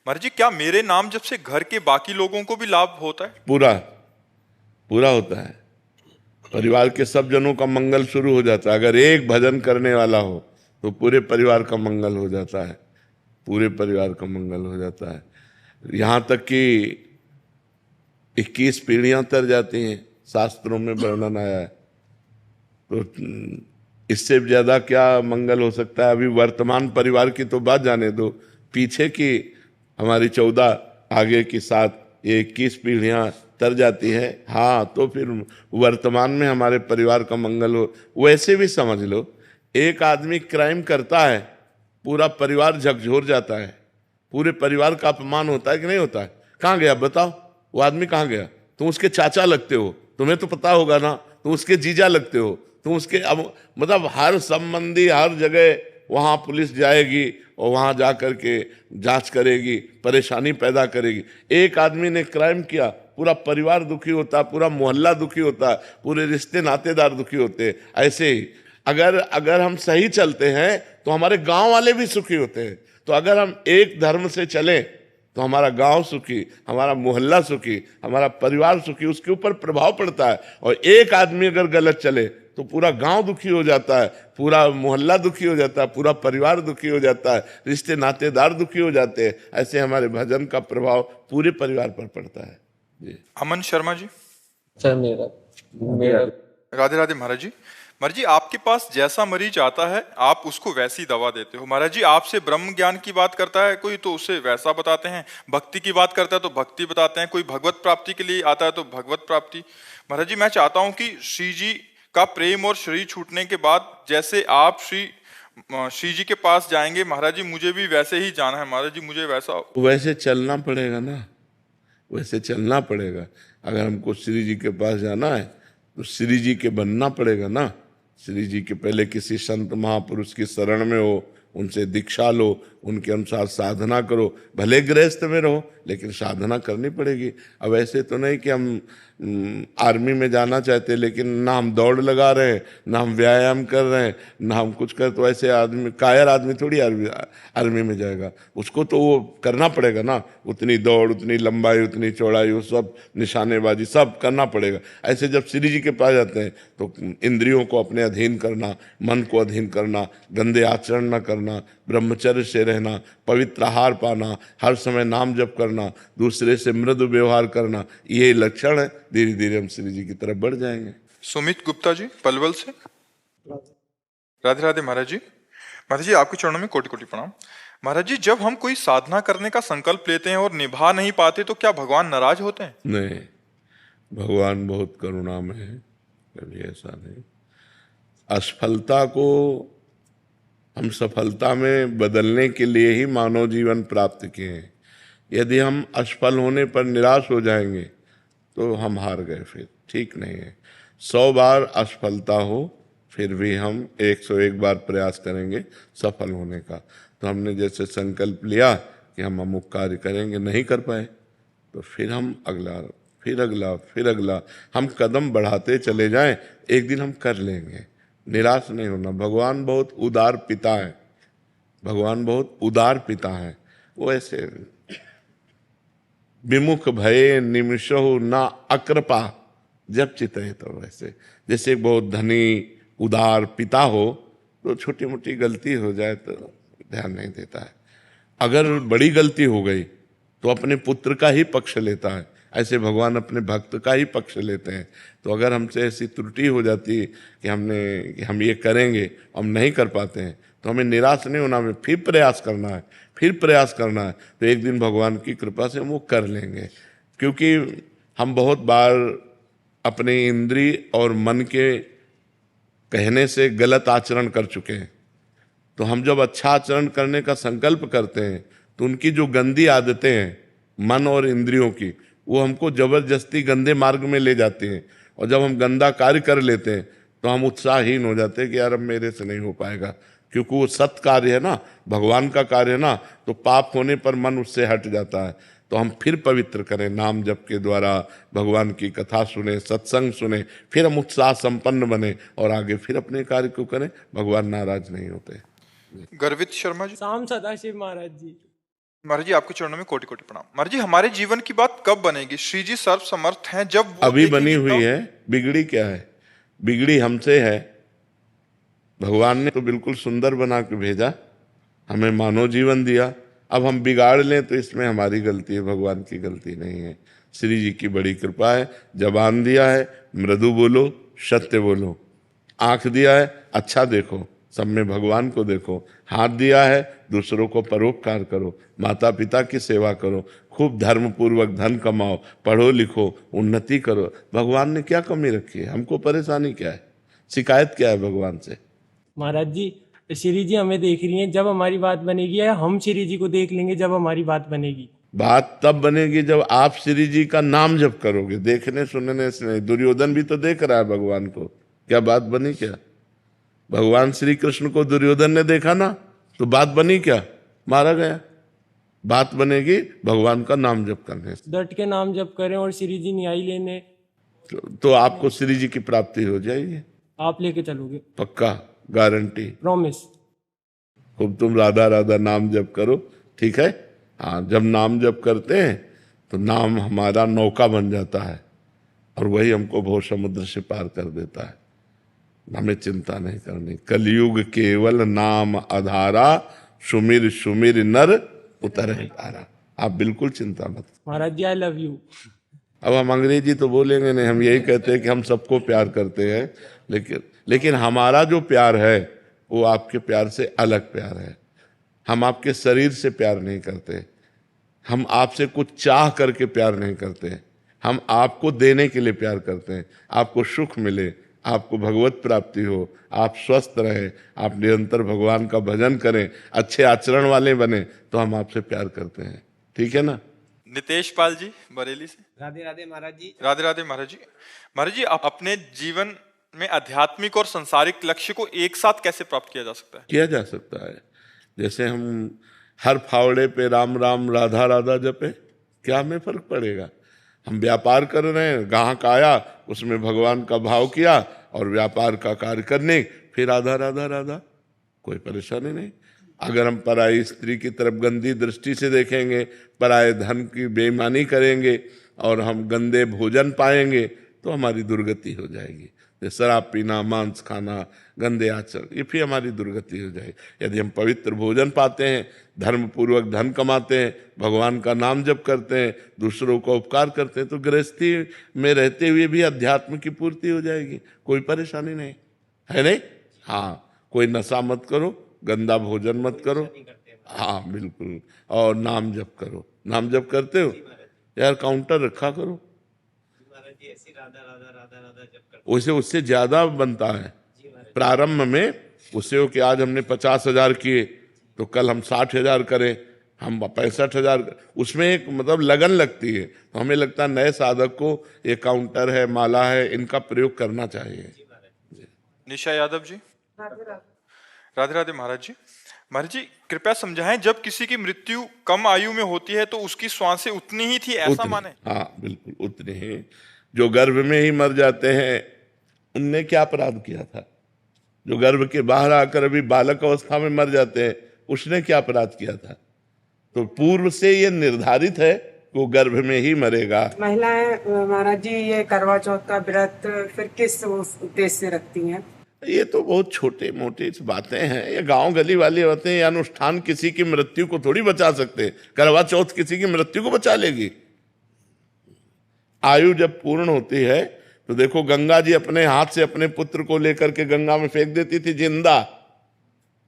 महाराज जी, क्या मेरे नाम जब से घर के बाकी लोगों को भी लाभ होता है? पूरा पूरा होता है। परिवार के सब जनों का मंगल शुरू हो जाता है। अगर एक भजन करने वाला हो तो पूरे परिवार का मंगल हो जाता है, पूरे परिवार का मंगल हो जाता है। यहाँ तक कि 21 पीढ़ियां तर जाती हैं, शास्त्रों में वर्णन आया है। तो इससे ज्यादा क्या मंगल हो सकता है? अभी वर्तमान परिवार की तो बात जाने दो, पीछे की हमारी 14 आगे की 7 ये 21 पीढ़ियां तर जाती है। हाँ, तो फिर वर्तमान में हमारे परिवार का मंगल हो। वैसे भी समझ लो, एक आदमी क्राइम करता है, पूरा परिवार झकझोर जाता है, पूरे परिवार का अपमान होता है कि नहीं होता है? कहाँ गया बताओ? वो आदमी कहाँ गया? तुम उसके चाचा लगते हो, तुम्हें तो पता होगा ना। तुम उसके जीजा लगते हो, तुम उसके अब मतलब हर संबंधी हर जगह वहां पुलिस जाएगी और वहां जा करके जांच करेगी, परेशानी पैदा करेगी। एक आदमी ने क्राइम किया, पूरा परिवार दुखी होता है, पूरा मोहल्ला दुखी होता है, पूरे रिश्ते नातेदार दुखी होते हैं। ऐसे ही अगर अगर हम सही चलते हैं तो हमारे गांव वाले भी सुखी होते हैं। तो अगर हम एक धर्म से चलें तो हमारा गांव सुखी, हमारा मोहल्ला सुखी, हमारा परिवार सुखी, उसके ऊपर प्रभाव पड़ता है। और एक आदमी अगर गलत चले तो पूरा गांव दुखी हो जाता है, पूरा मोहल्ला दुखी हो जाता है, पूरा परिवार दुखी हो जाता है, रिश्ते नातेदार दुखी हो जाते हैं। ऐसे हमारे भजन का प्रभाव पूरे परिवार पर पड़ता है। जी। अमन शर्मा जी। सर मेरा मेरा राधे राधे महाराज जी। महाराज जी, आपके पास जैसा मरीज आता है आप उसको वैसी दवा देते हो। महाराज जी, आपसे ब्रह्म ज्ञान की बात करता है कोई तो उसे वैसा बताते हैं, भक्ति की बात करता है तो भक्ति बताते हैं, कोई भगवत प्राप्ति के लिए आता है तो भगवत प्राप्ति। महाराज जी, मैं चाहता हूं कि श्री जी का प्रेम और शरीर छूटने के बाद जैसे आप श्री जी के पास जाएंगे, महाराज जी मुझे भी वैसे ही जाना है। महाराज जी मुझे वैसे चलना पड़ेगा ना, वैसे चलना पड़ेगा। अगर हमको श्री जी के पास जाना है तो श्री जी के बनना पड़ेगा ना। श्री जी के पहले किसी संत महापुरुष की शरण में हो, उनसे दीक्षा लो, उनके अनुसार साधना करो। भले गृहस्थ में रहो लेकिन साधना करनी पड़ेगी। अब ऐसे तो नहीं कि हम आर्मी में जाना चाहते लेकिन ना हम दौड़ लगा रहे हैं, ना हम व्यायाम कर रहे हैं, ना हम कुछ कर, तो ऐसे आदमी कायर आदमी थोड़ी आर्मी में जाएगा। उसको तो वो करना पड़ेगा ना, उतनी दौड़, उतनी लंबाई, उतनी चौड़ाई, वो सब निशानेबाजी सब करना पड़ेगा। ऐसे जब श्री जी के पास जाते हैं तो इंद्रियों को अपने अधीन करना, मन को अधीन करना, गंदे आचरण न करना, ब्रह्मचर्य से रहना, पवित्र आहार पाना, हर समय नाम जप करना, दूसरे से मृदु व्यवहार करना, ये लक्षण है। धीरे धीरे हम श्री जी की तरफ बढ़ जाएंगे। सुमित गुप्ता जी पलवल से। राधे राधे महाराज जी। महाराज जी, आपके चरणों में कोटि कोटि प्रणाम। महाराज जी, जब हम कोई साधना करने का संकल्प लेते हैं और निभा नहीं पाते तो क्या भगवान नाराज होते हैं? नहीं, भगवान बहुत करुणामय है, कभी ऐसा नहीं। असफलता को हम सफलता में बदलने के लिए ही मानव जीवन प्राप्त किए हैं। यदि हम असफल होने पर निराश हो जाएंगे तो हम हार गए, फिर ठीक नहीं है। 100 बार असफलता हो फिर भी हम 101 बार प्रयास करेंगे सफल होने का। तो हमने जैसे संकल्प लिया कि हम अमुक कार्य करेंगे, नहीं कर पाए तो फिर हम अगला, फिर अगला, फिर अगला, हम कदम बढ़ाते चले जाएं, एक दिन हम कर लेंगे। निराश नहीं होना। भगवान बहुत उदार पिता है, भगवान बहुत उदार पिता है। वो ऐसे विमुख भये निमिषो ना अकृपा जब चितए, तो वैसे जैसे बहुत धनी उदार पिता हो तो छोटी मोटी गलती हो जाए तो ध्यान नहीं देता है, अगर बड़ी गलती हो गई तो अपने पुत्र का ही पक्ष लेता है। ऐसे भगवान अपने भक्त का ही पक्ष लेते हैं। तो अगर हमसे ऐसी त्रुटि हो जाती है कि हम ये करेंगे, हम नहीं कर पाते हैं, तो हमें निराश नहीं होना, हमें फिर प्रयास करना है, फिर प्रयास करना है। तो एक दिन भगवान की कृपा से हम वो कर लेंगे। क्योंकि हम बहुत बार अपने इंद्रिय और मन के कहने से गलत आचरण कर चुके हैं। तो हम जब अच्छा आचरण करने का संकल्प करते हैं तो उनकी जो गंदी आदतें हैं मन और इंद्रियों की, वो हमको जबरदस्ती गंदे मार्ग में ले जाती हैं। और जब हम गंदा कार्य कर लेते हैं तो हम उत्साहहीन हो जाते हैं कि यार अब मेरे से नहीं हो पाएगा, क्योंकि वो सत कार्य है ना, भगवान का कार्य है ना। तो पाप होने पर मन उससे हट जाता है। तो हम फिर पवित्र करें, नाम जप के द्वारा भगवान की कथा सुने, सत्संग सुने, फिर हम उत्साह संपन्न बने और आगे फिर अपने कार्य को करें। भगवान नाराज नहीं होते। गर्वित शर्मा जी। शाम सदाशिव महाराज जी। महाराज जी आपके चरणों में कोटि कोटि प्रणाम। महाराज जी हमारे जीवन की बात कब बनेगी? श्री जी सर्व समर्थ हैं, जब वो अभी बनी देखेंगे हुई तब। है। बिगड़ी क्या है? बिगड़ी हमसे है। भगवान ने तो बिल्कुल सुंदर बना के भेजा, हमें मानव जीवन दिया। अब हम बिगाड़ लें तो इसमें हमारी गलती है, भगवान की गलती नहीं है। श्री जी की बड़ी कृपा है। जबान दिया है, मृदु बोलो, सत्य बोलो। आंख दिया है, अच्छा देखो, सब में भगवान को देखो। हाथ दिया है, दूसरों को परोपकार करो, माता पिता की सेवा करो, खूब धर्म पूर्वक धन कमाओ, पढ़ो लिखो, उन्नति करो। भगवान ने क्या कमी रखी है? हमको परेशानी क्या है? शिकायत क्या है भगवान से? महाराज जी श्री जी हमें देख रही हैं, जब हमारी बात बनेगी, या हम श्री जी को देख लेंगे जब हमारी बात बनेगी? बात तब बनेगी जब आप श्री जी का नाम जप करोगे। देखने सुनने से नहीं। दुर्योधन भी तो देख रहा है भगवान को, क्या बात बनी क्या? भगवान श्री कृष्ण को दुर्योधन ने देखा ना, तो बात बनी क्या? मारा गया। बात बनेगी भगवान का नाम जप करने से। डट के नाम जप करें और श्री जी न्याय लेने, तो आपको श्री जी की प्राप्ति हो जाएगी, आप लेके चलोगे, पक्का, गारंटी। प्रॉमिस। खूब तुम राधा राधा नाम जप करो, ठीक है? हाँ, जब नाम जप करते हैं तो नाम हमारा नौका बन जाता है और वही हमको भव समुद्र से पार कर देता है। हमें चिंता नहीं करनी। कलयुग केवल नाम आधारा, सुमिर सुमिर नर उतरे तारा। आप बिल्कुल चिंता मत। महाराज जी आई लव यू। अब हम अंग्रेजी तो बोलेंगे नहीं, हम यही कहते हैं कि हम सबको प्यार करते हैं, लेकिन हमारा जो प्यार है वो आपके प्यार से अलग प्यार है। हम आपके शरीर से प्यार नहीं करते, हम आपसे कुछ चाह करके प्यार नहीं करते, हम आपको देने के लिए प्यार करते हैं। आपको सुख मिले, आपको भगवत प्राप्ति हो, आप स्वस्थ रहें, आप निरंतर भगवान का भजन करें, अच्छे आचरण वाले बने, तो हम आपसे प्यार करते हैं। ठीक है ना? नितेश पाल जी बरेली से। राधे राधे महाराज जी। राधे राधे महाराज जी। महाराज जी आप अपने जीवन में आध्यात्मिक और संसारिक लक्ष्य को एक साथ कैसे प्राप्त किया जा सकता है? किया जा सकता है। जैसे हम हर फावड़े पे राम राम राधा राधा जपे, क्या हमें फर्क पड़ेगा? हम व्यापार कर रहे हैं, ग्राहक आया, उसमें भगवान का भाव किया और व्यापार का कार्य करने, फिर राधा राधा राधा, कोई परेशानी नहीं। अगर हम पराई स्त्री की तरफ गंदी दृष्टि से देखेंगे, पराये धन की बेईमानी करेंगे और हम गंदे भोजन पाएंगे, तो हमारी दुर्गति हो जाएगी। जैसे शराब पीना, मांस खाना, गंदे आचरण, ये फिर हमारी दुर्गति हो जाएगी। यदि हम पवित्र भोजन पाते हैं, धर्म पूर्वक धन कमाते हैं, भगवान का नाम जप करते हैं, दूसरों को उपकार करते हैं, तो गृहस्थी में रहते हुए भी अध्यात्म की पूर्ति हो जाएगी। कोई परेशानी नहीं है, नहीं? हाँ, कोई नशा मत करो, गंदा भोजन मत करो, हाँ बिल्कुल, और नाम जप करो। नाम जप करते हो यार? काउंटर रखा करो, वैसे उससे ज्यादा बनता है। प्रारंभ में उससे हो कि आज हमने 50,000 किए तो कल हम 60,000 करें, हम 65,000, उसमें एक मतलब लगन लगती है। तो हमें लगता है नए साधक को ये काउंटर है, माला है, इनका प्रयोग करना चाहिए। निशा यादव जी। राधे राधे महाराज जी। महाराज जी कृपया समझाएं, जब किसी की मृत्यु कम आयु में होती है तो उसकी श्वासें उतनी ही थी, ऐसा माने? हाँ बिल्कुल उतने ही। जो गर्भ में ही मर जाते हैं उनने क्या अपराध किया था? जो गर्भ के बाहर आकर अभी बालक अवस्था में मर जाते हैं, उसने क्या अपराध किया था? तो पूर्व से ये निर्धारित है कि वो गर्भ में ही मरेगा। महिलाएं महाराज जी ये करवा चौथ का व्रत फिर किस उद्देश्य से रखती हैं? ये तो बहुत छोटे मोटे बातें हैं, ये गांव गली वाली बातें। ये अनुष्ठान किसी की मृत्यु को थोड़ी बचा सकते। करवा चौथ किसी की मृत्यु को बचा लेगी? आयु जब पूर्ण होती है तो देखो, गंगा जी अपने हाथ से अपने पुत्र को लेकर के गंगा में फेंक देती थी, जिंदा।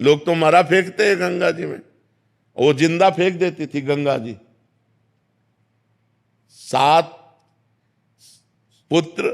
लोग तो मरा फेंकते हैं गंगा जी में, वो जिंदा फेंक देती थी गंगा जी। 7 पुत्र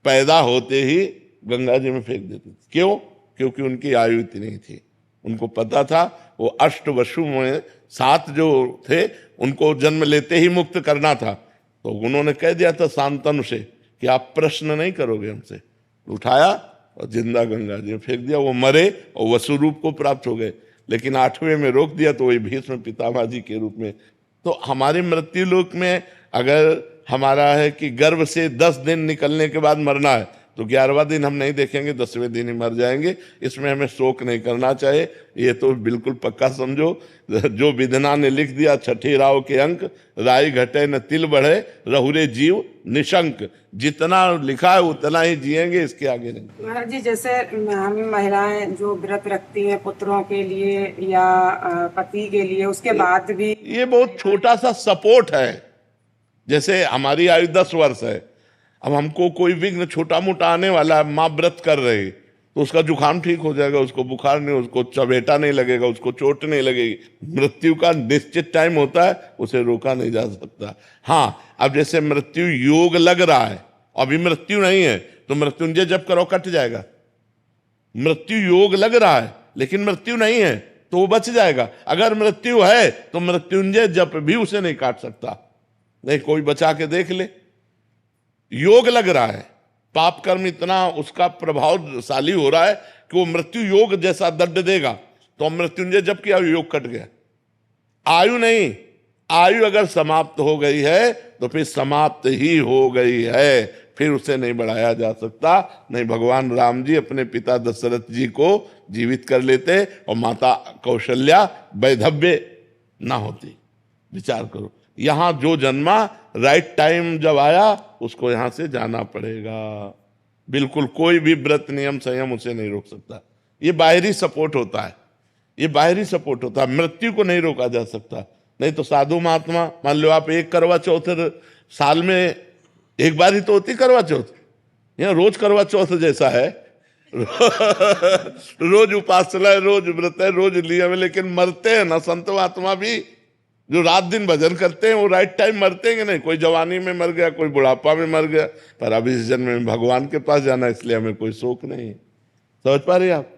पैदा होते ही गंगा जी में फेंक देती थी। क्यों? क्योंकि उनकी आयु इतनी थी। उनको पता था वो अष्टवसु में 7 जो थे उनको जन्म लेते ही मुक्त करना था। तो उन्होंने कह दिया था शांतनु से कि आप प्रश्न नहीं करोगे हमसे। उठाया और जिंदा गंगा जी में फेंक दिया, वो मरे और वसु रूप को प्राप्त हो गए। लेकिन 8वें में रोक दिया तो वही भीष्म पितामह जी के रूप में। तो हमारे मृत्यु लोक में अगर हमारा है कि गर्भ से 10 दिन निकलने के बाद मरना है, तो 11वां दिन हम नहीं देखेंगे, 10वें दिन ही मर जाएंगे। इसमें हमें शोक नहीं करना चाहिए, ये तो बिल्कुल पक्का समझो। जो विधना ने लिख दिया 6ठे राव के अंक, राई घटे न तिल बढ़े, रहुरे जीव निशंक। जितना लिखा है उतना ही जिएंगे, इसके आगे नहीं। महाराज जी, जैसे हम महिलाएं जो व्रत रखती हैं पुत्रों के लिए या पति के लिए, उसके बाद भी ये बहुत छोटा सा सपोर्ट है। जैसे हमारी आयु 10 वर्ष है, अब हमको कोई विघ्न छोटा मोटा आने वाला है, माँ व्रत कर रही, तो उसका जुकाम ठीक हो जाएगा, उसको बुखार नहीं, उसको चबेटा नहीं लगेगा, उसको चोट नहीं लगेगी। मृत्यु का निश्चित टाइम होता है, उसे रोका नहीं जा सकता। हाँ, अब जैसे मृत्यु योग लग रहा है, अभी मृत्यु नहीं है, तो मृत्युंजय जप करो, कट जाएगा। मृत्यु योग लग रहा है लेकिन मृत्यु नहीं है, तो वो बच जाएगा। अगर मृत्यु है तो मृत्युंजय जप भी उसे नहीं काट सकता। नहीं, कोई बचा के देख ले। योग लग रहा है, पाप कर्म इतना उसका प्रभावशाली हो रहा है कि वो मृत्यु योग जैसा दंड देगा। तो मृत्युंजय जब किया, योग कट गया। आयु नहीं, आयु अगर समाप्त हो गई है तो फिर समाप्त ही हो गई है, फिर उसे नहीं बढ़ाया जा सकता। नहीं, भगवान राम जी अपने पिता दशरथ जी को जीवित कर लेते और माता कौशल्या वैधव्य ना होती। विचार करो, यहां जो जन्मा, राइट टाइम जब आया, उसको यहां से जाना पड़ेगा। बिल्कुल कोई भी व्रत नियम संयम उसे नहीं रोक सकता। ये बाहरी सपोर्ट होता है, ये बाहरी सपोर्ट होता है, मृत्यु को नहीं रोका जा सकता। नहीं तो साधु महात्मा, मान लो आप एक करवा चौथ साल में एक बार ही तो होती करवा चौथ, यहाँ रोज करवा चौथ जैसा है। रोज उपासना है, रोज व्रत है, रोज नियम है, लेकिन मरते हैं ना संत महात्मा भी। जो रात दिन भजन करते हैं वो राइट टाइम मरते हैं। नहीं, कोई जवानी में मर गया, कोई बुढ़ापा में मर गया, पर अब इस जन्म में भगवान के पास जाना, इसलिए हमें कोई शोक नहीं है। समझ पा रहे आप?